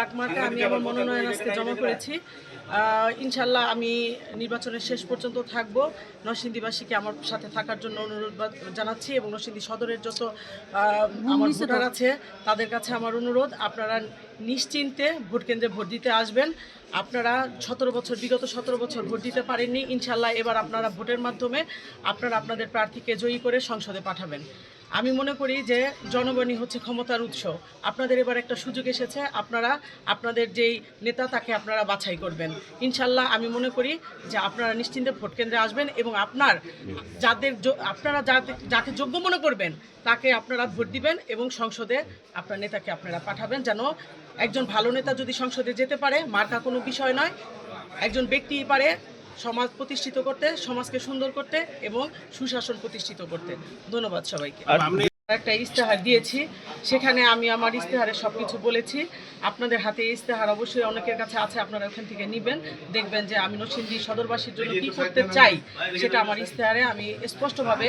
ডাক মার্কা আমি আমার মনোনয়ন আজকে জমা করেছি। ইনশাল্লাহ আমি নির্বাচনের শেষ পর্যন্ত থাকব। নরসিংদীবাসীকে আমার সাথে থাকার জন্য অনুরোধ জানাচ্ছি এবং নরসিংদী সদরের যত আমার ভোটার আছে তাদের কাছে আমার অনুরোধ, আপনারা নিশ্চিন্তে ভোট কেন্দ্রে ভোট দিতে আসবেন। আপনারা বিগত 17 বছর ভোট দিতে পারেননি, ইনশাল্লাহ এবার আপনারা ভোটের মাধ্যমে আপনারা আপনাদের প্রার্থীকে জয়ী করে সংসদে পাঠাবেন। আমি মনে করি যে জনগণই হচ্ছে ক্ষমতার উৎস। আপনাদের এবার একটা সুযোগ এসেছে, আপনারা আপনাদের যেই নেতা তাকে আপনারা বাছাই করবেন। ইনশাল্লাহ আমি মনে করি যে আপনারা নিশ্চিন্তে ভোট কেন্দ্রে আসবেন এবং আপনারা যাকে যোগ্য মনে করবেন তাকে আপনারা ভোট দিবেন এবং সংসদে আপনার নেতাকে আপনারা পাঠাবেন। যেন একজন ভালো নেতা যদি সংসদে যেতে পারে, মার্কা কোনো বিষয় নয়, একজন ব্যক্তিই পারে সমাজ প্রতিষ্ঠিত করতে, সমাজকে সুন্দর করতে এবং সুশাসন প্রতিষ্ঠিত করতে। ধন্যবাদ সবাইকে। একটা ইস্তেহার দিয়েছি, সেখানে আমি আমার ইস্তেহারে সবকিছু বলেছি। আপনাদের হাতে ইস্তেহার অবশ্যই অনেকের কাছে আছে, আপনারা ওখান থেকে নেবেন, দেখবেন যে আমি নরসিংদী সদরবাসীর জন্য কি করতে চাই সেটা আমার ইস্তেহারে আমি স্পষ্টভাবে